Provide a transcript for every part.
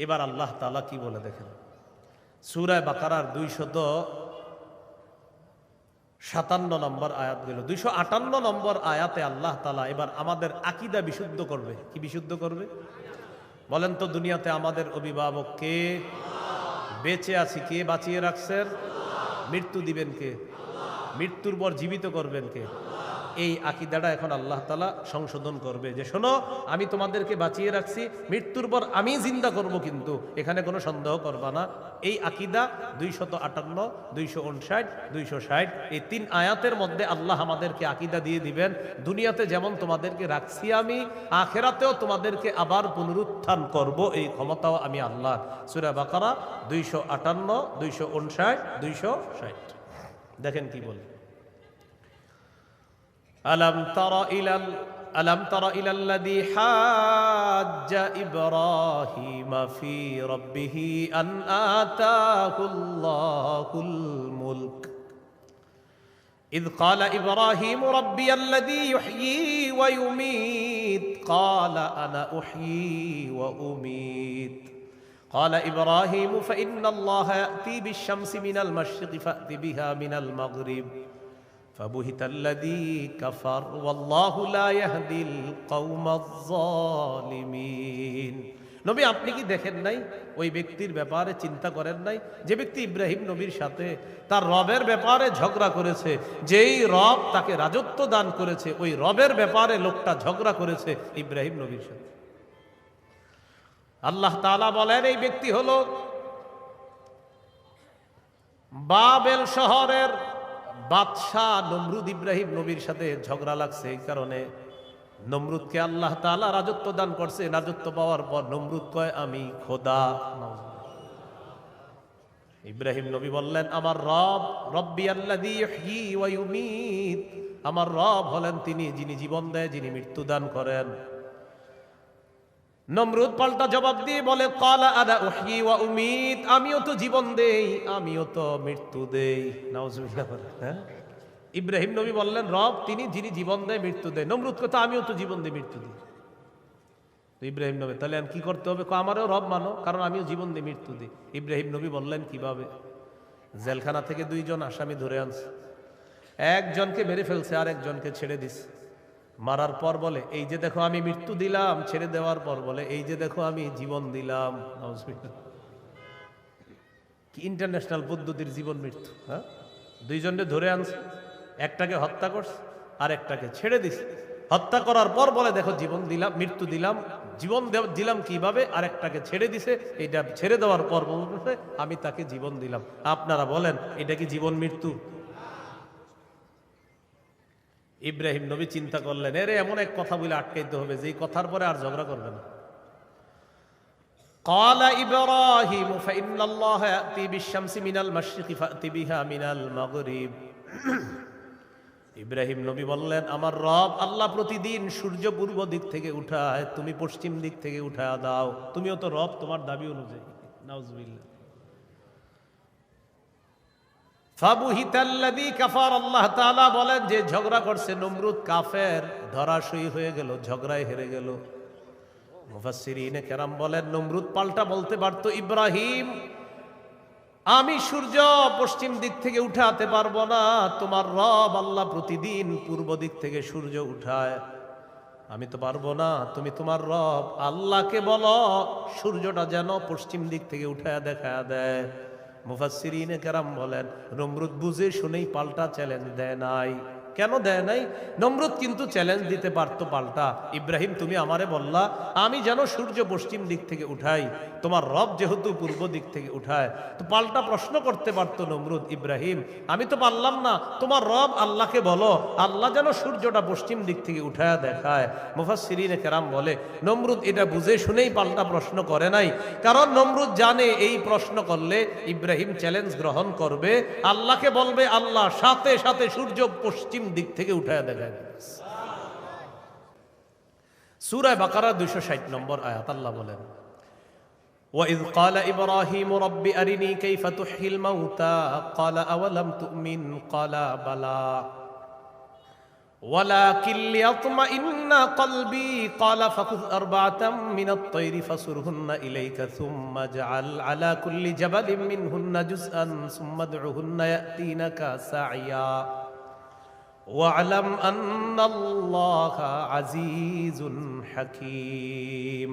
এবার আল্লাহ তাআলা কি বলে দেখেন, সূরা বাকারার 257 নম্বর আয়াত গেল, 258 নম্বর আয়াতে আল্লাহ তাআলা এবার আমাদের আকীদা বিশুদ্ধ করবে। কি বিশুদ্ধ করবে বলেন তো? দুনিয়াতে আমাদের অভিভাবক কে? বেঁচে আছি কে? বাঁচিয়ে রাখছেন। মৃত্যু দিবেন কে? মৃত্যুর পর জীবিত করবেন কে? এই আকীদাটা এখন আল্লাহ তাআলা সংশোধন করবে যে শোনো, আমি তোমাদেরকে বাঁচিয়ে রাখছি, মৃত্যুর পর আমি জিন্দা করব, কিন্তু এখানে কোনো সন্দেহ করবা না। এই আকীদা 258, 259, 260 এই 3 আয়াতের মধ্যে আল্লাহ আমাদেরকে আকীদা দিয়ে দিবেন, দুনিয়াতে যেমন তোমাদেরকে রাখছি আমি, আখিরাতেও তোমাদেরকে আবার পুনরুত্থান করব, এই ক্ষমতাও আমি আল্লাহ। সূরা বাকারা 258, 259, 260 দেখেন কি বলে। ألم تر إلى الذي حاج إبراهيم في ربه أن آتاه الله الملك إذ قال إبراهيم ربي الذي يحيي ويميت قال أنا أحيي وأميت قال إبراهيم فإن الله يأتي بالشمس من المشرق فأت بها من المغرب فبهت الذي كفر والله لا يهدي القوم الظالمين। নবী আপনি কি দেখেন নাই, ওই ব্যক্তির ব্যাপারে চিন্তা করেন নাই যে ব্যক্তি ইব্রাহিম নবীর সাথে তার রবের ব্যাপারে ঝগড়া করেছে, যেই রব তাকে রাজত্ব দান করেছে ওই রবের ব্যাপারে লোকটা ঝগড়া করেছে ইব্রাহিম নবীর সাথে। আল্লাহ তাআলা বলেন এই ব্যক্তি হলো বাবেল শহরের বাদশাহ নমরুদ। ইব্রাহিম নবীর সাথে ঝগড়া লাগছে, এই কারণে নমরুদকে আল্লাহ তাআলা রাজত্ব দান করছে। রাজত্ব পাওয়ার পর নমরুদ কয় আমি খোদা। ইব্রাহিম নবী বললেন আমার রব রব্বি আল্লাযী ইহয়ী ওয়া ইউমীত, আমার রব হলেন তিনি যিনি জীবন দেয়, যিনি মৃত্যু দান করেন। নমরুদ পাল্টা জবাব দিয়ে বলে ক্বালা আনা উহয়ী ওয়া উমীত, আমিও তো জীবন দেই, আমিও তো মৃত্যু দেই। নাউজুবিল্লাহ। হ্যাঁ, ইব্রাহিম নবী বললেন রব তিনি যিনি জীবন দেয় মৃত্যু দেয়। নমরুদ কথা আমিও তো জীবন দিই মৃত্যু দিই। তো ইব্রাহিম নবী তাহলে কি করতে হবে? আমারও রব মানো, কারণ আমিও জীবন দিই মৃত্যু দিই। ইব্রাহিম নবী বললেন কিভাবে? জেলখানা থেকে 2 জন আসামি ধরে আনছে, একজনকে মেরে ফেলছে আর একজনকে ছেড়ে দিছে। মারার পর বলে এই যে দেখো আমি মৃত্যু দিলাম, ছেড়ে দেওয়ার পর বলে এই যে দেখো আমি জীবন দিলাম। কি ইন্টারন্যাশনাল পদ্ধতির জীবন মৃত্যু! হ্যাঁ, 2 জনকে ধরে আনছে, একটাকে হত্যা করছে আর একটাকে ছেড়ে দিছে। হত্যা করার পর বলে দেখো জীবন দিলাম, মৃত্যু দিলাম, জীবন দিলাম কিভাবে? আর একটাকে ছেড়ে দিছে, এটা ছেড়ে দেওয়ার পর বলতেছে আমি তাকে জীবন দিলাম। আপনারা বলেন এটা কি জীবন মৃত্যু? ইব্রাহিম নবী চিন্তা করলেন এরে এমন এক কথা বলে আটকাইতে হবে যে কথার পরে আর ঝগড়া করবে না। قال إبراهيم فإن الله يأتي بالشمس من المشرق فأت بها من المغرب। ইব্রাহিম নবী বললেন আমার রব আল্লাহ প্রতিদিন সূর্য পূর্ব দিক থেকে উঠায়, তুমি পশ্চিম দিক থেকে উঠায় দাও। তুমিও তো রব তোমার দাবি অনুযায়ী। নাউজুবিল্লাহ। ফাবুহিতাল্লাযী কাফার, আল্লাহ তাআলা বলেন যে ঝগড়া করছে নমরুদ কাফের, ধরাশয়ী হয়ে গেল, ঝগড়ায় হেরে গেল। মুফাসসিরিনে কেরাম বলেন নমরুদ পাল্টা বলতে পারত ইব্রাহিম আমি সূর্য পশ্চিম দিক থেকে উঠাতে পারবো না, তোমার রব আল্লাহ প্রতিদিন পূর্ব দিক থেকে সূর্য উঠায়, আমি তো পারবো না। তুমি তোমার রব আল্লাহকে বলো সূর্যটা যেন পশ্চিম দিক থেকে উঠায় দেখায় দেয়। মুফাসসিরিনে কেরাম বলেন নমরুদ বুঝে শুনেই পাল্টা চ্যালেঞ্জ দেয় নাই। কেন দেয় নাই? নমরুদ কিন্তু চ্যালেঞ্জ দিতে পারতো পাল্টা, ইব্রাহিম তুমি আমারে বললা আমি যেন সূর্য পশ্চিম দিক থেকে উঠাই, তোমার রব যেহেতু পূর্ব দিক থেকে উঠায়, তো পাল্টা প্রশ্ন করতে পারতো নমরুদ ইব্রাহিম আমি তো পারলাম না, তোমার রব আল্লাহকে বলো আল্লাহ যেন সূর্যটা পশ্চিম দিক থেকে উঠায় দেখায়। মুফাসসিরিনে কেরাম বলে নমরুদ এটা বুঝে শুনেই পাল্টা প্রশ্ন করে নাই, কারণ নমরুদ জানে এই প্রশ্ন করলে ইব্রাহিম চ্যালেঞ্জ গ্রহণ করবে, আল্লাহকে বলবে আল্লাহ সাথে সাথে সূর্য পশ্চিম দিক থেকে উঠায় দেখায়। সূরা বাকারা 260 নম্বর আয়াত আল্লাহ বলেন وَإِذْ قَالَ إِبْرَاهِيمُ رَبِّ أَرِنِي كَيْفَ تُحْيِي الْمَوْتَى قَالَ أَوَلَمْ تُؤْمِنْ قَالَ بَلَى ওয়ালাকিন লিয়াতমাইন্না কলবি ক্বালা ফাখুয আরবাআতাম মিনাত তায়রি ফাসুরহুন্না ইলাইকা সুম্মা জাআল আলা কুল্লি জাবালিন মিনহুন্না জুজআন সুম্মা দুহুন্না ইয়াতিনাকা সাইয়া ওয়া'লাম আন্নাল্লাহা আজিজুন হাকীম।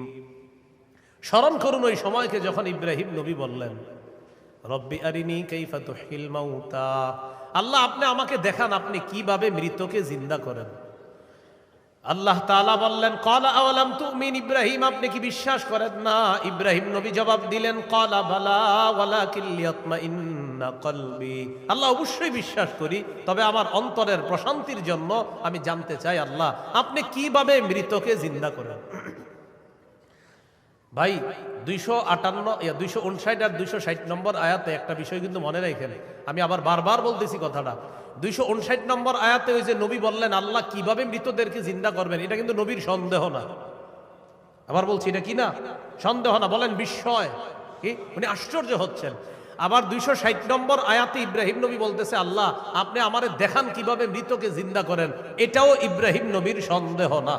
স্মরণ করুন ওই সময়কে যখন ইব্রাহিম নবী বললেন, রব্বি আরিনি কাইফা তুহিল মাউতা, আল্লাহ আপনি আমাকে দেখান আপনি কিভাবে মৃতকে জিন্দা করেন। আল্লাহ তাআলা বললেন, ক্বালা আওয়ালাম তুমিন, ইব্রাহিম আপনি কি বিশ্বাস করেন না? ইব্রাহিম নবী জবাব দিলেন, ক্বালা বালা ওয়ালাকিন লিয়াতমাইন্না কলবি, আল্লাহ অবশ্যই বিশ্বাস করি, তবে আমার অন্তরের প্রশান্তির জন্য আমি জানতে চাই আল্লাহ আপনি কিভাবে মৃতকে জিন্দা করেন। ভাই 259 আর 260 নম্বর আয়াতে একটা বিষয় কিন্তু মনে রাখেন, আমি আবার বারবার বলতেছি কথাটা। 259 নম্বর আয়াতে ওই যে নবী বললেন আল্লাহ কিভাবে মৃতদেরকে জিন্দা করবেন, এটা কিন্তু নবীর সন্দেহ না। আবার বলছি এটা কি না সন্দেহ না, বলেন বিস্ময়, কি উনি আশ্চর্য হচ্ছেন। আবার 260 নম্বর আয়াতে ইব্রাহিম নবী বলতেছে আল্লাহ আপনি আমারে দেখান কিভাবে মৃতকে জিন্দা করেন, এটাও ইব্রাহিম নবীর সন্দেহ না,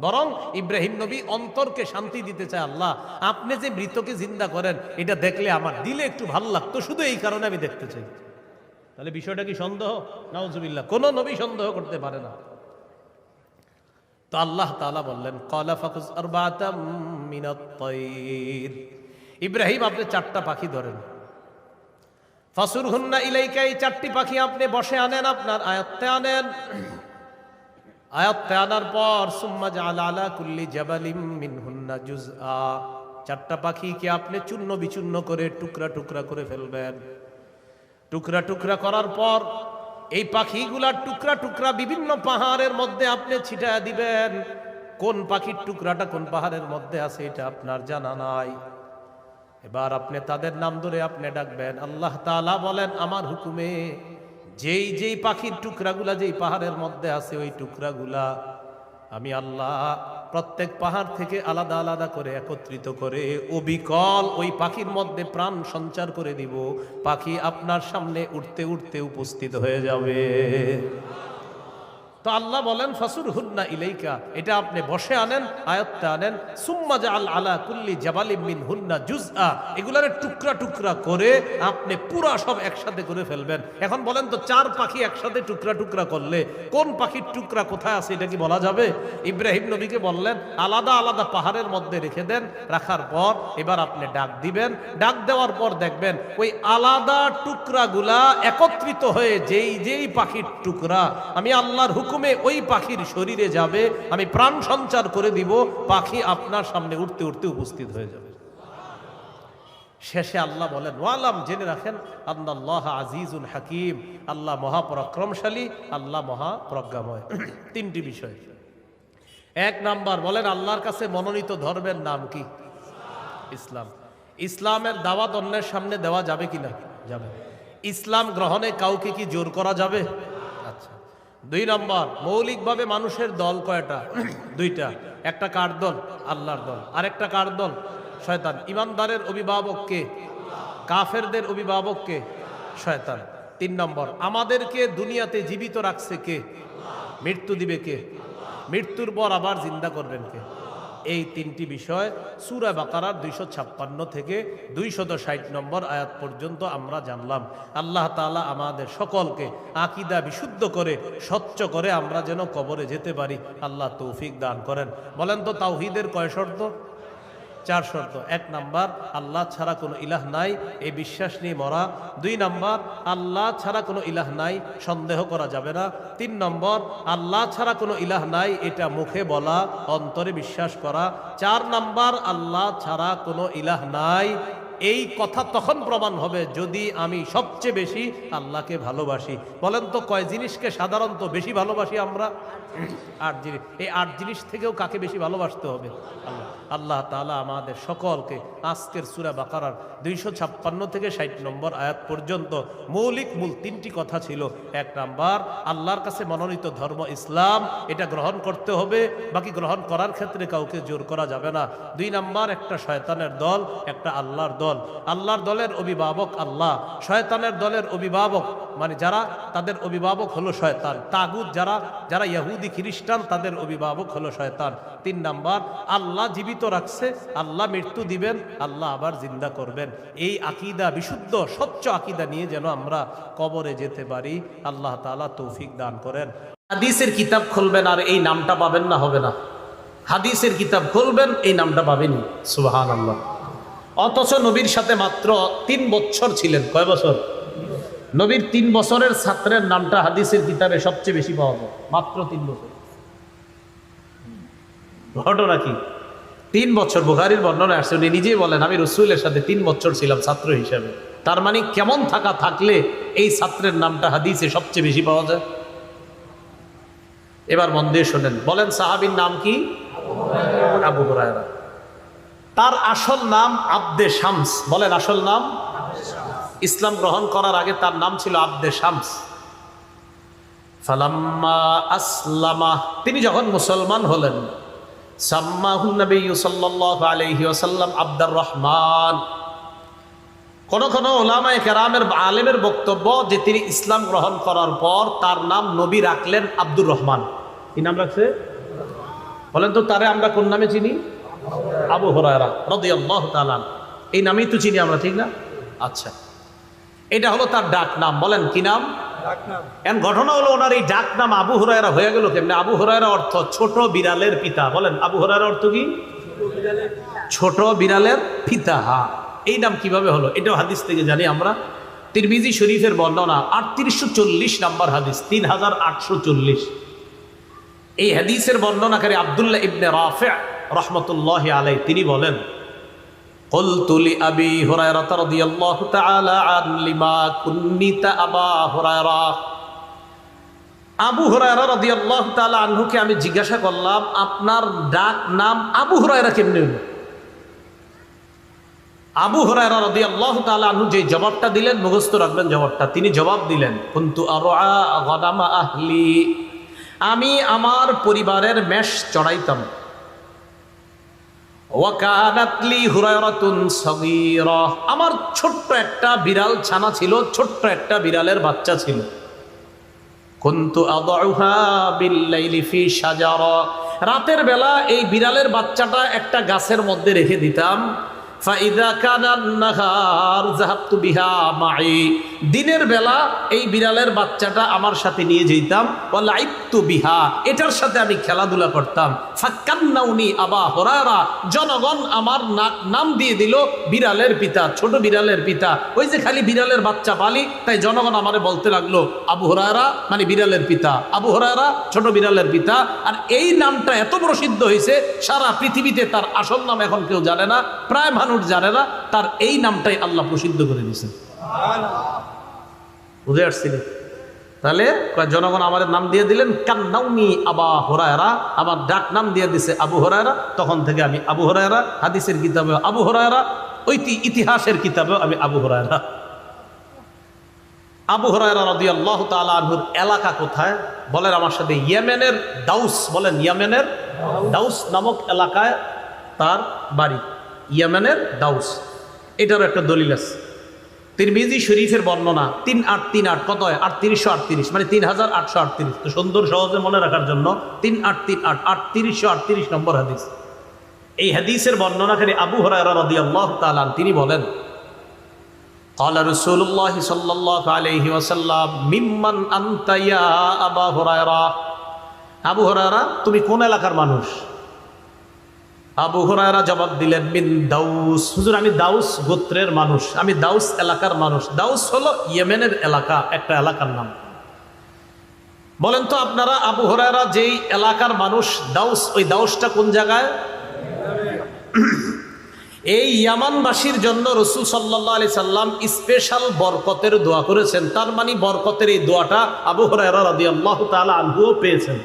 বরং ইব্রাহিম নবী অন্তরকে শান্তি দিতে চায় আল্লাহ আপনি যে মৃতকে জিন্দা করেন এটা দেখলে আমার দিলে একটু ভালো লাগতো, শুধু এই কারণে আমি দেখতে চাই। তাহলে বিষয়টা কি সন্দেহ? নাউজুবিল্লাহ, কোন নবী সন্দেহ করতে পারে না। তো আল্লাহ তাআলা বললেন, ক্বালা ফাকুজ আরবাআতাম মিনাত তায়র, ইব্রাহিম আপনি 4টা পাখি ধরেন, ফাসুরহুন্না ইলাইকা, এই 4টি পাখি আপনি বসে আনেন, আপনার আয়ত্তে আনেন। আয়াতে আনার পর সুম্মা জাআল আলা কুল্লি জাবালিম মিনহুন্না জুজআ, 4টা পাখিকে আপনি চূর্ণ বিচূর্ণ করে টুকরা টুকরা করে ফেলবেন। টুকরা টুকরা করার পর এই পাখিগুলার টুকরা টুকরা বিভিন্ন পাহাড়ের মধ্যে আপনি ছিটায় দিবেন। কোন পাখির টুকরাটা কোন পাহাড়ের মধ্যে আছে এটা আপনার জানা নাই। এবার আপনি তাদের নাম ধরে আপনি ডাকবেন। আল্লাহ তাআলা বলেন আমার হুকুমে যেই যেই পাখির টুকরাগুলা যেই পাহাড়ের মধ্যে আছে ওই টুকরাগুলা আমি আল্লাহ প্রত্যেক পাহাড় থেকে আলাদা আলাদা করে একত্রিত করে অবিকল ওই পাখির মধ্যে প্রাণ সঞ্চার করে দিব। পাখি আপনার সামনে উঠতে উঠতে উপস্থিত হয়ে যাবে। তো আল্লাহ বলেন ফাসুরহুন্না ইলাইকা, এটা আপনি বসে আনেন, আয়াতে আনেন। সুম্মা জাআল আলা কুল্লি জাবালিম মিনহুন্না জুজআ, এগুলার টুকরা টুকরা করে আপনি পুরা সব একসাথে করে ফেলবেন। এখন বলেন তো 4 পাখি একসাথে টুকরা টুকরা করলে কোন পাখির টুকরা কোথায় আছে এটা কি বলা যাবে? ইব্রাহিম নবীকে বললেন আলাদা আলাদা পাহাড়ের মধ্যে রেখে দেন। রাখার পর এবার আপনি ডাক দিবেন। ডাক দেওয়ার পর দেখবেন ওই আলাদা টুকরাগুলা একত্রিত হয়ে যেই যেই পাখির টুকরা আমি আল্লাহর হুকুমে ওই পাখির শরীরে যাবে, আমি প্রাণ সঞ্চার করে দিব, পাখি আপনার সামনে উঠতে উঠতে উপস্থিত হয়ে যাবে। শেষে আল্লাহ বলেন ওয়ালাম, জেনে রাখেন আল্লাহ আজিজুল হাকিম, আল্লাহ মহাপরাক্রমশালী, আল্লাহ মহাপ্রজ্ঞাময়। 3টি বিষয়। 1 নাম্বার বলেন আল্লাহর কাছে মনোনীত ধর্মের নাম কি? ইসলাম। ইসলামের দাওয়াত অন্যের সামনে দেওয়া যাবে কিনা? যাবে। ইসলাম গ্রহণে কাউকে কি জোর করা যাবে? আচ্ছা। 2 নম্বর মৌলিকভাবে মানুষের দল কয়টা? 2টা। একটা কার দল? আল্লাহর দল। আরেকটা কার দল? শয়তান। ইমানদারের অভিভাবক কে? কাফেরদের অভিভাবক কে? শয়তান। 3 নম্বর আমাদেরকে দুনিয়াতে জীবিত রাখছে কে? মৃত্যু দিবে কে? মৃত্যুর পর আবার জিন্দা করবেন কে? এই 3টি বিষয় সূরা বাকারার 256 থেকে 260 নম্বর আয়াত পর্যন্ত আমরা জানলাম। আল্লাহ তাআলা আমাদের সকলকে আকীদা বিশুদ্ধ করে স্বচ্ছ করে আমরা যেন কবরে যেতে পারি আল্লাহ তৌফিক দান করেন। বলেন তো তাওহীদের কয় শর্ত? 4 শর্ত। 1 নাম্বার আল্লাহ ছাড়া কোনো ইলাহ নাই, এই বিশ্বাস নিয়ে মরা। 2 নাম্বার আল্লাহ ছাড়া কোনো ইলাহ নাই, সন্দেহ করা যাবে না। 3 নম্বর আল্লাহ ছাড়া কোনো ইলাহ নাই, এটা মুখে বলা, অন্তরে বিশ্বাস করা। 4 নাম্বার আল্লাহ ছাড়া কোনো ইলাহ নাই, এই কথা তখন প্রমাণ হবে যদি আমি সবচেয়ে বেশি আল্লাহকে ভালোবাসি। বলেন তো কয় জিনিসকে সাধারণত বেশি ভালোবাসি আমরা? আট জিনিস, এই আট জিনিস থেকেও কাকে বেশি ভালোবাসতে হবে? আল্লাহ। আল্লাহ তাআলা আমাদের সকলকে আজকের সূরা বাকারার 256 থেকে 60 নম্বর আয়াত পর্যন্ত মৌলিক মূল তিনটি কথা ছিল। এক নাম্বার, আল্লাহর কাছে মনোনীত ধর্ম ইসলাম, এটা গ্রহণ করতে হবে, বাকি গ্রহণ করার ক্ষেত্রে কাউকে জোর করা যাবে না। দুই নাম্বার, একটা শয়তানের দল, একটা আল্লাহর দল। আল্লাহর দলের অভিভাবক আল্লাহ, শয়তানের দলের অভিভাবক মানে যারা, তাদের অভিভাবক হলো শয়তান। তাগুত যারা, যারা ইহুদি খ্রিস্টান, তাদের অভিভাবক হলো শয়তান। তিন নাম্বার, আল্লাহ জীবিত রাখছে, আল্লাহ মৃত্যু দিবেন, আল্লাহ আবার জিন্দা করবেন। এই আকীদা, বিশুদ্ধ স্বচ্ছ আকীদা নিয়ে যেন আমরা কবরে যেতে পারি, আল্লাহ তাআলা তৌফিক দান করেন। হাদিসের কিতাব খুলবেন আর এই নামটা পাবেন না, হবে না। হাদিসের কিতাব খুলবেন, এই নামটা পাবেনই। সুবহানাল্লাহ। অথচ নবীর সাথে মাত্র 3 বছর ছিলেন। কয় বছর? নবীর 3 বছরের ছাত্রের নামটা হাদিসের কিতাবে সবচেয়ে বেশি পাওয়া যায়, মাত্র 3 বছর। ঘটনা কি? 3 বছর বুখারীর বর্ণনায় আসছে, উনি নিজেই বলেন আমি রাসূলের সাথে 3 বছর ছিলাম ছাত্র হিসেবে। তার মানে কেমন থাকলে এই ছাত্রের নামটা হাদিসে সবচেয়ে বেশি পাওয়া যায়? এবার মন দিয়ে শোনেন, বলেন সাহাবীর নাম কি? আবু হুরায়রা। তার আসল নাম আব্দে শামস। বলেন আসল নাম। ইসলাম গ্রহণ করার আগে তার নাম ছিল আব্দে শামস। ফালাম্মা আসলামা, তিনি যখন মুসলমান হলেন, সাম্মাহুন নবী সাল্লাল্লাহু আলাইহি ওয়াসাল্লাম আব্দুর রহমান। কোন কোন উলামায়ে কেরামের আলেমের বক্তব্য যে তিনি ইসলাম গ্রহণ করার পর তার নাম নবী রাখলেন আব্দুর রহমান। কি নাম রাখছে? বলেন তো, তারে আমরা কোন নামে চিনি? আবু হুরায়রা রাদিয়াল্লাহু তাআলা। এই নামেই তো চিনি আমরা, ঠিক না? আচ্ছা, এটা হলো তার ডাক নাম। বলেন কি নাম? এখন ঘটনা হলো, ওনার এই ডাক নাম আবু হুরায়রা হয়ে গেল কেমনে? আবু হুরায়রা অর্থ ছোট বিড়ালের পিতা। বলেন আবু হুরায়রা অর্থ কি? ছোট বিড়ালের পিতা। হ্যাঁ, এই নাম কিভাবে হলো এটাও হাদিস থেকে জানি আমরা। তিরমিজি শরীফের বর্ণনা 3840 নম্বর হাদিস, 3840। এই হাদিসের বর্ণনাকারী আব্দুল্লাহ ইবনে রাফি' রাহমাতুল্লাহি আলাইহি, তিনি বলেন, قلت لأبي هريرة رضي الله تعالى عنه لما كنت أبا هريرة। আবু হুরায়রা রাদিয়াল্লাহু তাআলা আনহুকে আমি জিজ্ঞাসা করলাম, আপনার ডাক নাম আবু হুরায়রা কেমনে হলো? আবু হুরায়রা রাদিয়াল্লাহু তাআলা আনহু যে জবাবটা দিলেন, মুখস্থ রাখবেন জবাবটা। তিনি জবাব দিলেন, কুনতু আরআ গনামা আহলি, আমি আমার পরিবারের মেষ চড়াইতাম। ওয়াকানাত লি হুরায়রাতুন সাগীরা, আমার ছোট্ট একটা বিড়াল ছানা ছিল, ছোট্ট একটা বিড়ালের বাচ্চা ছিল। কুনতু আদউহা বিল্লাইলি ফি শাজারা, রাতের বেলা এই বিড়ালের বাচ্চাটা একটা গাছের মধ্যে রেখে দিতাম। ফাইদা কানান নাহার যাহাবতু বিহা মাই, দিনের বেলা এই বিড়ালের বাচ্চাটা আমার সাথে নিয়ে যেতাম। ওয়া লাইবতু বিহা, এটার সাথে আমি খেলাধুলা করতাম। ফাকান্নাউনি আবা হুরায়রা, জনগণ আমার নাম দিয়ে দিল বিড়ালের পিতা, ছোট বিড়ালের পিতা। ওই যে খালি বিড়ালের বাচ্চা পালি, তাই জনগণ আমারে বলতে লাগলো আবু হুরায়রা মানে বিড়ালের পিতা, আবু হুরায়রা ছোট বিড়ালের পিতা। আর এই নামটা এত প্রসিদ্ধ হয়েছে, সারা পৃথিবীতে তার আসল নাম এখন কেউ জানে না, প্রায় মানুষ জানে না। তার এই নামটাই আল্লাহ প্রসিদ্ধ করে দিয়েছেন। বুঝে আসছিল? তাহলে জনগণ আমাদের নাম দিয়ে দিলেন কান্নাউনি আবা হুরায়রা, আমার ডাক নাম দিয়ে দিছে আবু হুরায়রা। তখন থেকে আমি আবু হুরায়রা, হাদিসের কিতাবে আবু হুরায়রা, ইতিহাসের কিতাবে আমি আবু হুরায়রা। আবু হুরায়রা রাদিয়াল্লাহু তাআলা আনহুর এলাকা কোথায়? বলেন আমার সাথে, ইয়েমেনের দাউস। বলেন ইয়েমেনের দাউস নামক এলাকায় তার বাড়ি। ইয়েমেনের দাউস, এটারও একটা দলিল আছে। তিরমিজি শরীফের বর্ণনা 3838, কত হয়? 3838, মানে 3838। তো সুন্দর সহজে মনে রাখার জন্য 3838, 3838 নম্বর হাদিস। এই হাদিসের বর্ণনাকারী আবু হুরায়রা রাদিয়াল্লাহু তাআলা তিনি বলেন, ক্বালা রাসূলুল্লাহ সাল্লাল্লাহু আলাইহি ওয়াসাল্লাম, মিম্মান আনতা ইয়া আবা হুরায়রা, আবু হুরায়রা তুমি কোন এলাকার মানুষ? আবু হুরায়রা জবাব দিলেন, মিন দাউস, হুজুর আমি দাউস গোত্রের মানুষ, আমি দাউস এলাকার মানুষ। দাউস হলো ইয়েমেনের এলাকা, একটা এলাকার নাম। বলেন তো আপনারা, আবু হুরায়রা যেই এলাকার মানুষ দাউস, ওই দাউসটা কোন জায়গায়? এই ইয়ামানবাসীর জন্য রাসূল সাল্লাল্লাহু আলাইহি সাল্লাম স্পেশাল বরকতের দোয়া করেছেন। তার মানে বরকতের এই দোয়াটা আবু হুরায়রা রাদিয়াল্লাহু তাআলা আনহুও পেয়েছেন।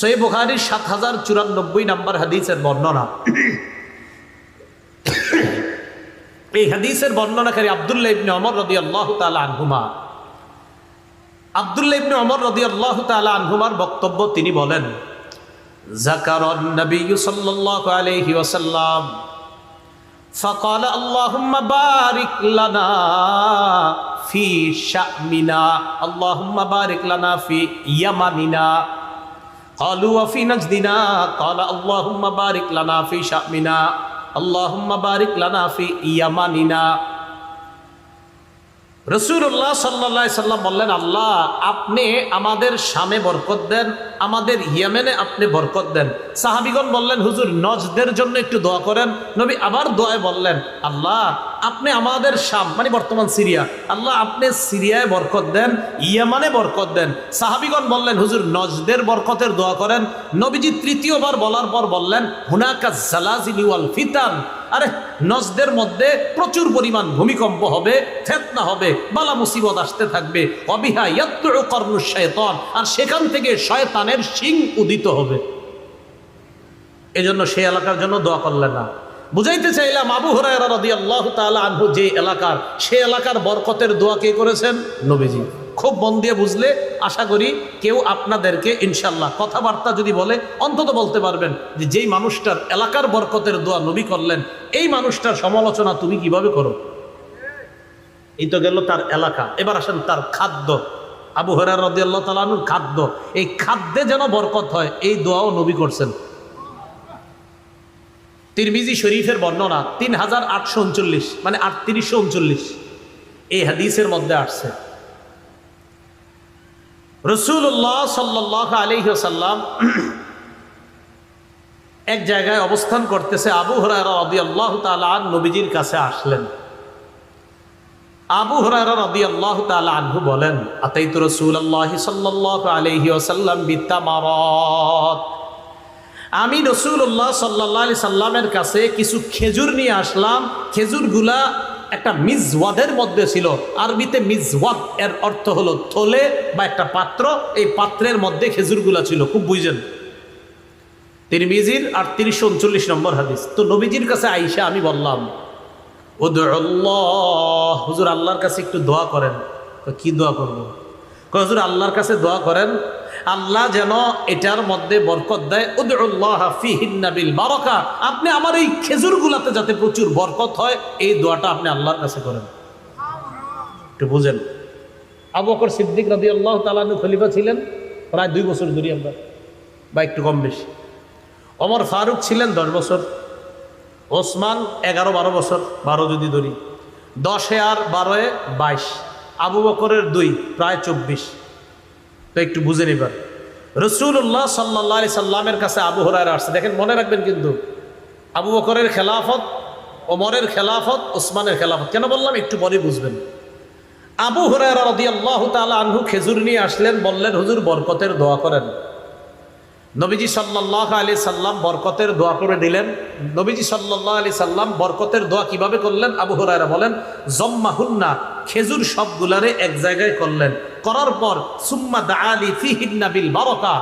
সহিহ বুখারীর ৭০৯৪ নম্বর হাদিসের বর্ণনা। এই হাদিসের বর্ণনাকারী আব্দুল্লাহ ইবনে ওমর রাদিয়াল্লাহু তাআলা আনহুমা। আব্দুল্লাহ ইবনে ওমর রাদিয়াল্লাহু তাআলা আনহুমার বক্তব্য, তিনি বলেন, যাকারান নবী সাল্লাল্লাহু আলাইহি ওয়াসাল্লাম ফাকালা আল্লাহুম্মা বারিক লানা ফি শামিনা, আল্লাহুম্মা বারিক লানা ফি ইয়ামানিনা। ক্বালু ওয়া ফি নাজদিনা, ক্বালা আল্লাহুম্মা বারিক লানা ফি শামিনা, আল্লাহুম্মা বারিক লানা ফি ইয়ামানিনা। রাসূলুল্লাহ সাল্লাল্লাহু আলাইহি সাল্লাম বললেন, আল্লাহ আপনি আমাদের শামে বরকত দেন, আমাদের ইয়েমেনে আপনি বরকত দেন। সাহাবীগণ বললেন, হুজুর নজদের জন্য একটু দোয়া করেন। নবী আবার দোয়ায় বললেন, আল্লাহ আপনি আমাদের শাম মানে বর্তমান সিরিয়া, আল্লাহ আপনি সিরিয়ায় বরকত দেন, ইয়েমানে বরকত দেন। সাহাবীগণ বললেন, হুজুর নজদের বরকতের দোয়া করেন। নবীজি তৃতীয়বার বলার পর বললেন, হুনাকা জালাজিলি ওয়াল ফিতান, আরে নজদের মধ্যে প্রচুর পরিমাণ ভূমিকম্প হবে, ফিতনা হবে, বালা মুসিবত আসতে থাকবে, অবিহা ইয়াতলু করনুশ শায়তান, আর সেখান থেকে শয়তানের শিং উদিত হবে। এজন্য সেই এলাকার জন্য দোয়া করলেন না। বুঝাইতে চাইলাম, আবু হুরায়রা রাদিয়াল্লাহু তাআলা আনহু যে এলাকার, সেই এলাকার বরকতের দোয়া কে করেছেন? নবীজি। খুব মন দিয়ে বুঝলে আশা করি কেউ আপনাদেরকে ইনশাল্লাহ কথাবার্তা যদি বলে অন্তত বলতে পারবেন যে যেই মানুষটার এলাকার বরকতের দোয়া নবী করলেন, এই মানুষটার সমালোচনা তুমি কিভাবে করো। এই তো গেল তার এলাকা। এবার আসেন তার খাদ্য। আবু হুরায়রা রাদিয়াল্লাহু তাআলা আনহুর খাদ্য, এই খাদ্যে যেন বরকত হয় এই দোয়াও নবী করছেন। তিরমিজি শরীফের বর্ণনা ৩৮৩৯ মানে ৩৮৩৯ এই হাদিসের মধ্যে আসছে, রাসূলুল্লাহ সাল্লাল্লাহু আলাইহি ওয়াসাল্লাম এক জায়গায় অবস্থান করতেছে। আবু হুরায়রা রাদিয়াল্লাহু তাআলা আনহু নবীজির কাছে আসলেন। আবু হুরায়রা রাদিয়াল্লাহু তাআলা আনহু বলেন, আতাইতু রাসূলুল্লাহি সাল্লাল্লাহু আলাইহি ওয়াসাল্লাম বিতামারাত, আমি রাসূলুল্লাহ সাল্লাল্লাহু আলাইহি সাল্লামের কাছে কিছু খেজুর নিয়ে আসলাম। খেজুরগুলা একটা মিজওয়াদের মধ্যে ছিল। আরবিতে মিজওয়াদ এর অর্থ হলো থলে বা একটা পাত্র, এই পাত্রের মধ্যে খেজুরগুলা ছিল। খুব বুঝেন, তিরমিজির ৩৮৩৯ নম্বর হাদিস। তো নবীজির কাছে আইসা আমি বললাম, উদুল্লাহ, হুজুর আল্লাহর কাছে একটু দোয়া করেন। কি দোয়া করব? হুজুর আল্লাহর কাছে দোয়া করেন, আল্লাহ যেন এটার মধ্যে বরকত দেয়। উদুল্লাহ ফিহিন্না বিল বারাকা, আপনি আমার এই খেজুরগুলাতে যাতে প্রচুর বরকত হয় এই দোয়াটা আপনি আল্লাহর কাছে করেন। একটু বুঝেন, আবু বকর সিদ্দিক রাদিয়াল্লাহু তাআলা আনহু খলিফা ছিলেন প্রায় 2 বছর ধরে আমরা, বা একটু কম বেশি। ওমর ফারুক ছিলেন 10 বছর, ওসমান 11-12 বছর, 12 যদি ধরি, 10 আর 12 22, আবু বকরের 2 প্রায় 24। তো একটু বুঝে নিবার, রাসূলুল্লাহ সাল্লাল্লাহু আলাইহি সাল্লামের কাছে আবু হুরায়রা আসছে। দেখেন, মনে রাখবেন কিন্তু আবু বকরের খেলাফত, ওমরের খেলাফত, ওসমানের খেলাফত। কেন বললাম একটু পরে বুঝবেন। আবু হুরায়রা রাদিয়াল্লাহু তাআলা আনহু খেজুর নিয়ে আসলেন, বললেন, হুজুর বরকতের দোয়া করেন। নবীজি সাল্লাল্লাহু আলাইহি সাল্লাম বরকতের দোয়া করে দিলেন। নবীজি সাল্লাল্লাহু আলাইহি সাল্লাম বরকতের দোয়া কিভাবে করলেন? আবু হুরায়রা বলেন, জম্মাহুন্না, খেজুর সবগুলারে এক জায়গায় করলেন, করার পর সুম্মা দাআলি ফিহিন্না বিল বারাকা,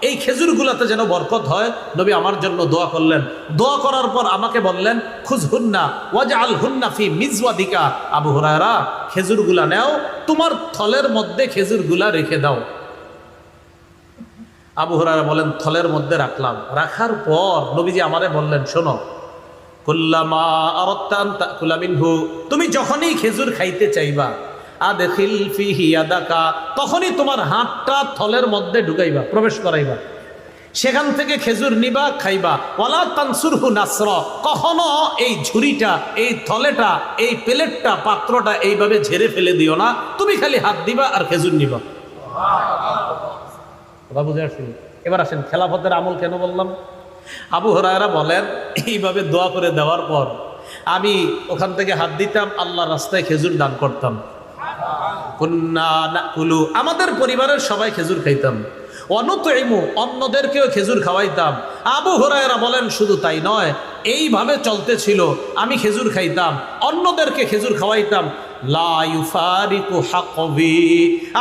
এই খেজুরগুলাতে যেন বরকত হয় নবী আমার জন্য দোয়া করলেন। দোয়া করার পর আমাকে বললেন, খুযহুন্না ওয়াজআলহুন্না ফি মিজওয়াদিকা, আবু হুরায়রা খেজুরগুলা নাও, তোমার থলের মধ্যে খেজুরগুলা রেখে দাও। আবু হুরায়রা বলেন, থলের মধ্যে রাখলাম। রাখার পর নবীজি আমারে বললেন, শোনো, কুল্লামা আরাদতা আন তাকুলা মিনহু, তুমি যখনই খেজুর খাইতে চাইবা, আদখিল ফিহি ইয়াদাকা, তখনই তোমার হাতটা থলের মধ্যে ঢুকাইবা, প্রবেশ করাইবা, সেখান থেকে খেজুর নিবা, খাইবা। ওয়ালা তানসুরহু নাসরা, কখনো এই ঝুড়িটা, এই থলেটা, এই প্লেটটা, পাত্রটা এইভাবে ঝেড়ে ফেলে দিও না, তুমি খালি হাত দিবা আর খেজুর নিবা। কথা বুঝে আসছি? এবার আসেন খেলাফতের আমল কেন বললাম। আবু হুরায়রা বলেন, এইভাবে দোয়া করে দেওয়ার পর আমি ওখান থেকে হাত দিতাম, আল্লাহর রাস্তায় খেজুর দান করতাম। কুন্না নাকুলু, আমাদের পরিবারের সবাই খেজুর খাইতাম। অনুতইমু, অন্যদেরকেও খেজুর খাওয়াইতাম। আবু হুরায়রা বলেন, শুধু তাই নয়, এইভাবে চলতে ছিল। আমি খেজুর খাইতাম, অন্যদেরকে খেজুর খাওয়াইতাম। লা ইউফারিকু হাকবি,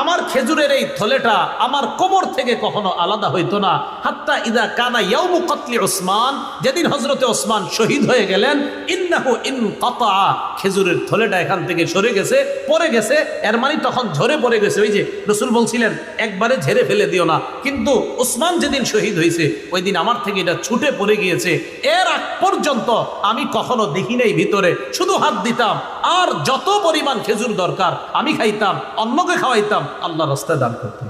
আমার খেজুরের এই থলেটা আমার কোমর থেকে কখনো আলাদা হইতো না, হাত্তা ইদা কানা ইয়াউমু কতলি ওসমান, যেদিন হযরতে ওসমান শহীদ হয়ে গেলেন, ইন্নাহু ইনকাতা, খেজুরের থলেটা এখান থেকে সরে গেছে, পড়ে গেছে, এর মানে তখন ঝরে পড়ে গেছে। ওই যে রাসূল বলছিলেন একবারে ঝেড়ে ফেলে দিও না, কিন্তু ওসমান যেদিন শহীদ হয়েছে ওই দিন আমার থেকে এটা ছুটে পড়ে গিয়েছে। এর আগ পর্যন্ত আমি কখনো দেখি নাই ভিতরে, শুধু হাত দিতাম আর যত পরিমাণ খেজুর দরকার আমি খাইতাম, অন্যকে খাওয়াইতাম, আল্লাহর রাস্তায় দান করতাম।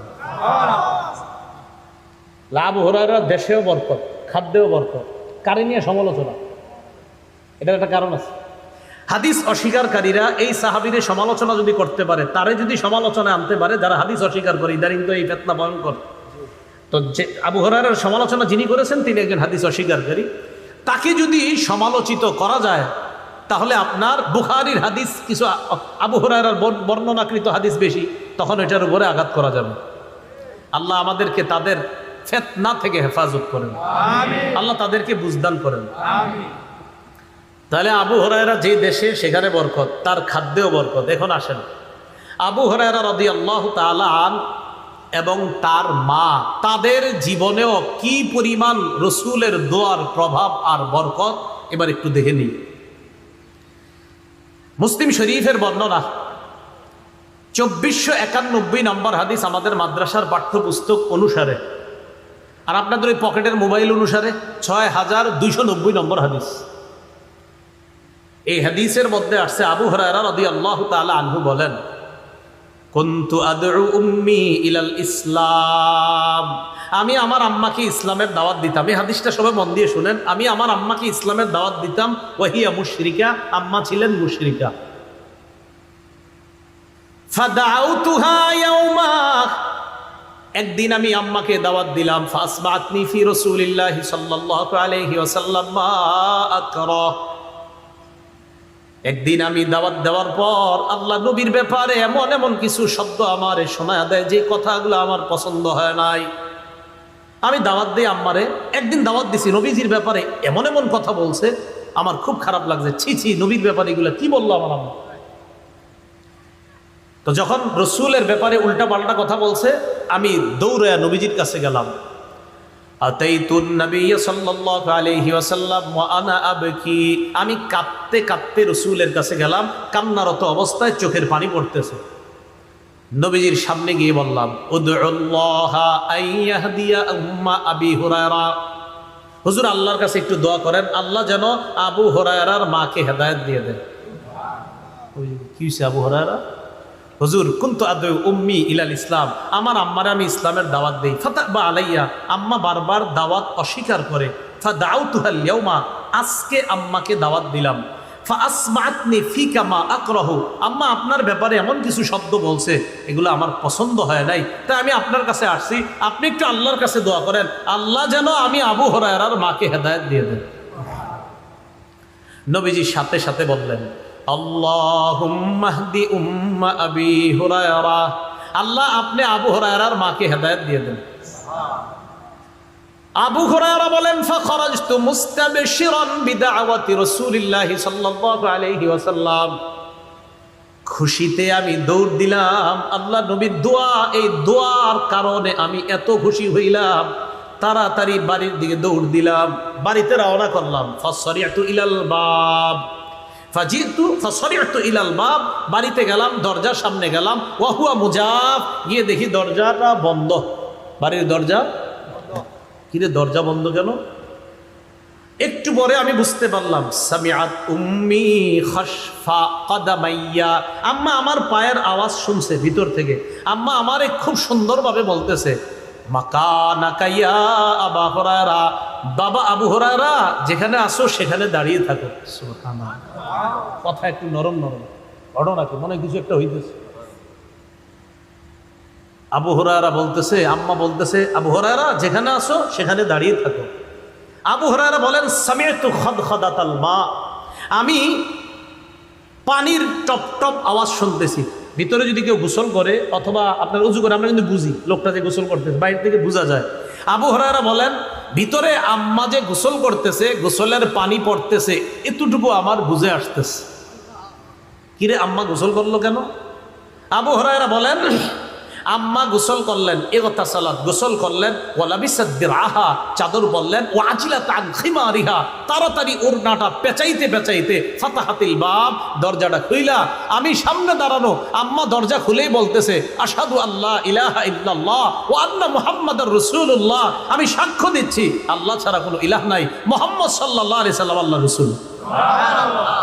আবু হুরায়রা দেশেও বরকত, খাদ্যেও বরকত, কারে নিয়ে সমালোচনা, এটার একটা কারণ আছে। হাদিস অস্বীকারীরা এই সাহাবীদের সমালোচনা যদি করতে পারে, তারে যদি সমালোচনা আনতে পারে যারা হাদিস অস্বীকার করে, ইদারিং তো এই ফিতনা ভয়ঙ্কর। তো যে আবু হুরায়রার সমালোচনা যিনি করেছেন তিনি একজন হাদিস অস্বীকারী, তাকে যদি সমালোচিত করা যায় তাহলে আপনার বুখারীর হাদিস কিছু, আবু হুরায়রার বর্ণনাকৃত হাদিস বেশি, তখন এটার উপরে আঘাত করা যাবে। আল্লাহ আমাদেরকে তাদের ফিতনা থেকে হেফাজত করেন, আল্লাহ তাদেরকে বুঝদান করেন। তাহলে আবু হুরায়রা যে দেশে সেখানে বরকত, তার খাদ্যেও বরকত। এখন আসেন আবু হুরায়রা রাদিয়াল্লাহু তাআলা আনহু এবং তার মা, তাদের জীবনেও কি পরিমাণ রসুলের দোয়ার প্রভাব আর বরকত এবার একটু দেখে নিই। মুসলিম শরীফের বর্ণনা 2491 নম্বর হাদিস আমাদের মাদ্রাসার পাঠ্যপুস্তক অনুসারে, আর আপনাদের ওই পকেটের মোবাইল অনুসারে 6290 নম্বর হাদিস। এই হাদিসের মধ্যে আসছে আবু হুরায়রা রাদিয়াল্লাহু তাআলা আনহু বলেন, কুনতু আদউ উম্মি ইলাল ইসলাম, আমি আমার আম্মাকে ইসলামের দাওয়াত দিতাম। এই হাদিসটা সবাই মন দিয়ে শুনেন, আমি আমার আম্মাকে ইসলামের দাওয়াত দিতাম। ওয়াহিয়া মুশরিকা, আম্মা ছিলেন মুশরিকা। ফাদাউতুহা ইয়াউমা, একদিন আমি আম্মাকে দাওয়াত দিলাম। ফাসবাতনি ফি রাসূলিল্লাহি সাল্লাল্লাহু আলাইহি ওয়াসাল্লাম মা আকরা, একদিন আমি দাওয়াত দেওয়ার পর আল্লাহ নবীর ব্যাপারে এমন এমন কিছু শব্দ আমার শোনা দেয় যে কথাগুলো আমার পছন্দ হয় নাই। আমি দাওয়াত দিই আম্মারে, একদিন দাওয়াত দিছি, নবীজির ব্যাপারে এমন এমন কথা বলছে আমার খুব খারাপ লাগছে, ছি ছি, নবীর ব্যাপারে এগুলো কি বললো আমার আম্মা। তো যখন রসুলের ব্যাপারে উল্টা পাল্টা কথা বলছে, আমি দৌড়ে নবীজির কাছে গেলাম। আতাইতুন নবী সাল্লাল্লাহু আলাইহি ওয়াসাল্লাম ওয়া আনা আবকি, আমি কাঁদতে কাঁদতে রসুলের কাছে গেলাম, কান্নারত অবস্থায় চোখের পানি পড়তেছে। নবীজির সামনে গিয়ে বললাম, উদউল্লাহা আইয়াহদিয়া উম্মা আবি হুরায়রা, হুজুর আল্লাহর কাছে একটু দোয়া করেন, আল্লাহ যেন আবু হুরায়রার মাকে হেদায়েত দিয়ে দেন। কি হইছে আবু হুরায়রা? হুজুর কুনতু আদউ উম্মি ইলাল ইসলাম, আমার আম্মারে আমি ইসলামের দাওয়াত দেই। ফাতাবা আলাইয়া, আম্মা বারবার দাওয়াত অস্বীকার করে। ফাদাউতুহাল ইয়াউমা, আজকে আম্মাকে দাওয়াত দিলাম। ফাআসমাতনি ফিকা মা আকরাহু, আম্মা আপনার ব্যাপারে এমন কিছু শব্দ বলছে এগুলো আমার পছন্দ হয় নাই, তাই আমি আপনার কাছে আসছি, আপনি একটু আল্লাহর কাছে দোয়া করেন, আল্লাহ যেন আমি আবু হুরায়রার মাকে হেদায়েত দিয়ে দেন। নবীজি সাথে সাথে বললেন, আল্লাহুম্মা হদি উম্মা আবি হুরায়রা, আল্লাহ আপনি আবু হুরায়রার মাকে হেদায়েত দিয়ে দেন। আবু হুরায়রা বলেন, ফাখরাজতু মুস্তাবশিরান বিদাওয়াতি রাসূলিল্লাহি সাল্লাল্লাহু আলাইহি ওয়াসাল্লাম, খুশিতে আমি দৌড় দিলাম আল্লাহ নবীর দোয়া, এই দোয়ার কারণে আমি এত খুশি হইলাম, তাড়াতাড়ি বাড়ির দিকে দৌড় দিলাম, বাড়িতে রওনা করলাম। ফাসরি'তু ইলাল বাব, ফাসরি'তু ইলাল বাব, বাড়িতে গেলাম, দরজার সামনে গেলাম। ওয়া হুয়া মুজাফ, গিয়ে দেখি দরজাটা বন্ধ, বাড়ির দরজা। কিরে দরজা বন্ধ কেন? একটু পরে আমি বুঝতে পারলাম, সামিআত উম্মি খাশফা কদামাইয়া, আম্মা আমার পায়ের আওয়াজ শুনছে ভিতর থেকে। আম্মা আমারে খুব সুন্দরভাবে বলতেছে, মাকানাকা ইয়া আবু হুরায়রা, বাবা আবু হুরায়রা যেখানে আসো সেখানে দাঁড়িয়ে থাকো। সুবহানাল্লাহ, কথা একটু নরম নরম, ঘটনা কি মনে কিছু একটা হইতেছে। আবু হুরায়রা বলতেছে, আম্মা বলতেছে, আবু হুরায়রা যেখানে আসো সেখানে দাঁড়িয়ে থাকো। আবু হুরায়রা বলেন, সামি'তু খাদখাদাতাল মা, আমি পানির টপ টপ আওয়াজ শুনতেছি। ভিতরে যদি কেউ গোসল করে অথবা আপনার উজু করে, আমরা কিন্তু বুঝি লোকটা যে গোসল করতেছে, বাইরে থেকে বোঝা যায়। আবু হুরায়রা বলেন, ভিতরে আম্মা যে গোসল করতেছে, গোসলের পানি পড়তেছে, এতটুকু আমার বুঝে আসতেছে। কিরে আম্মা গোসল করলো কেন? আবু হুরায়রা বলেন, আম্মা গোসল করলেন, ইগতাসালাত গোসল করলেন, ওয়ালাবিসাত দিরআহা চাদর বললেন, ওয়াজিলাত আন খিমারিহা তাড়াতাড়ি ওড়নাটা পেঁচাইতে পেঁচাইতে ফাতাহাতিল বাব দরজাটা খুইলা আমি সামনে দাঁড়ানো, আম্মা দরজা খুলেই বলতেছে আশহাদু আল্লা ইলাহা ইল্লাল্লাহ ওয়া আন্না মুহাম্মাদার রাসূলুল্লাহ, আমি সাক্ষ্য দিচ্ছি আল্লাহ ছাড়া কোনো ইলাহ নাই, মুহাম্মদ সাল্লাল্লাহু আলাইহি সাল্লাম আল্লাহর রাসূল। সুবহানাল্লাহ।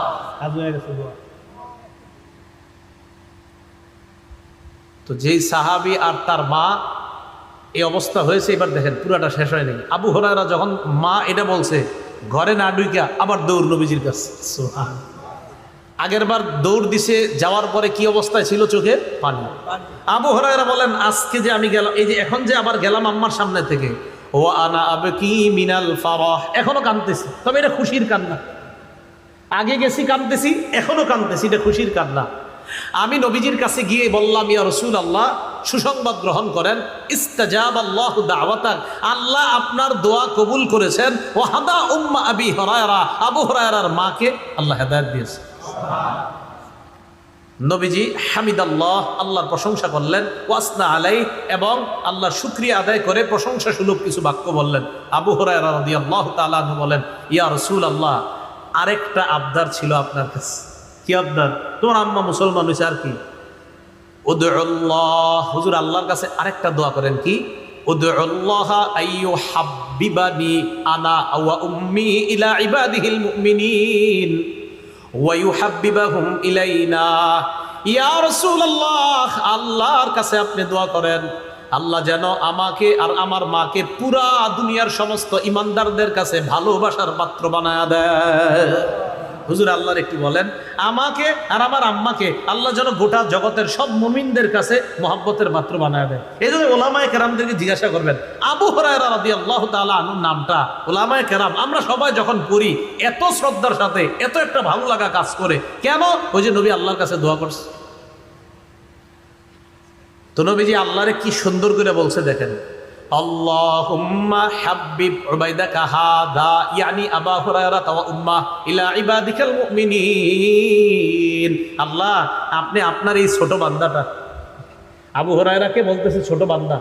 তো যেই সাহাবী আর তার মা এই অবস্থা হয়েছে, এবার দেখেন পুরাটা শেষ হয়নি। আবু হুরায়রা যখন মা এটা বলছে, ঘরে না ঢুইকা আবার দৌড় নবীজির কাছে। আগের বার দৌড় দিছে, যাওয়ার পরে কি অবস্থায় ছিল? চোখে পানি। আবু হুরায়রা বলেন, আজকে যে আমি গেলাম, এই যে এখন যে আবার গেলাম আম্মার সামনে থেকে, ও আনা আবকি মিনাল ফারাহ, এখনো কাঁদতেছি, তবে এটা খুশির কান্না। আগে গেছি কাঁদতেছি, এখনো কাঁদতেছি, এটা খুশির কান্না। আমি নবীজির কাছে গিয়ে বললাম, ইয়া রাসূলুল্লাহ, সুসংবাদ গ্রহণ করেন, ইস্তাজাবাল্লাহু দাওয়াতাক, আল্লাহ আপনার দোয়া কবুল করেছেন, ওয়া হাদা উম্মা আবি হুরায়রা, আবু হুরায়রার মাকে আল্লাহ হেদায়েত দিয়েছে। নবীজি হামিদাল্লাহ, আল্লাহর প্রশংসা করলেন, ওয়াসনা আলাই, এবং আল্লাহর শুকরিয়া আদায় করে প্রশংসা সুলভ কিছু বাক্য বললেন। আবু হুরায়রা রাদিয়াল্লাহু তাআলা আনহু বলেন, ইয়া রাসূলুল্লাহ, আরেকটা আবদার ছিল আপনার কাছে। কি আবদার? তোমার আম্মা মুসলমান হয়েছে, আর কি? উদউল্লাহ, হুজুর আল্লাহর কাছে আরেকটা দোয়া করেন। কি? উদউল্লাহ আইয়ুহাব্বিবানি আনা ওয়া উম্মি ইলা ইবাদিহিল মুমিনিন ওয়া ইউহাব্বিবাহুম ইলাইনা। ইয়া রাসূলুল্লাহ, আল্লাহর কাছে আপনি দোয়া করেন, আল্লাহ যেন আমাকে আর আমার মাকে পুরা দুনিয়ার সমস্ত ইমানদারদের কাছে ভালোবাসার পাত্র বানায়া দেয়। হুজুর আল্লাহর একটু বলেন, আমাকে আর আমার আম্মাকে আল্লাহ যেন গোটা জগতের সব মুমিনদের কাছে মহব্বতের পাত্র বানায় দেয়। এই জন্য ওলামায়ে কেরামদেরকে জিজ্ঞাসা করবেন, আবু হুরায়রা রাদিয়াল্লাহু তাআলা আনহুর নামটা ওলামায়ে কেরাম আমরা সবাই যখন পড়ি এত শ্রদ্ধার সাথে, এত একটা ভালো লাগা কাজ করে কেন? ওই যে নবী আল্লাহর কাছে দোয়া করছে। তো নবীজি আল্লাহরে কি সুন্দর করে বলছে দেখেন, আল্লাহুম্মা হাব্বিব উবাইদাকা হাদা ইয়ানি আবু হুরায়রা ওয়া উম্মাহ ইলা ইবাদিকাল মুমিনিন। আল্লাহ, আপনি আপনার এই ছোট বান্দাটা, আবু হুরায়রাকে বলতেছে ছোট বান্দা,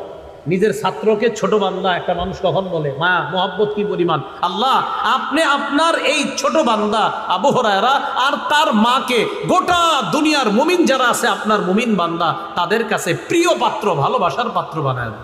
নিজের ছাত্রকে ছোট বান্দা একটা মানুষ কখন বলে? মা, মোহাব্বত কি পরিমাণ! আল্লাহ, আপনি আপনার এই ছোট বান্দা আবু হুরায়রা আর তার মাকে গোটা দুনিয়ার মুমিন যারা আছে আপনার মুমিন বান্দা, তাদের কাছে প্রিয় পাত্র, ভালোবাসার পাত্র বানায়।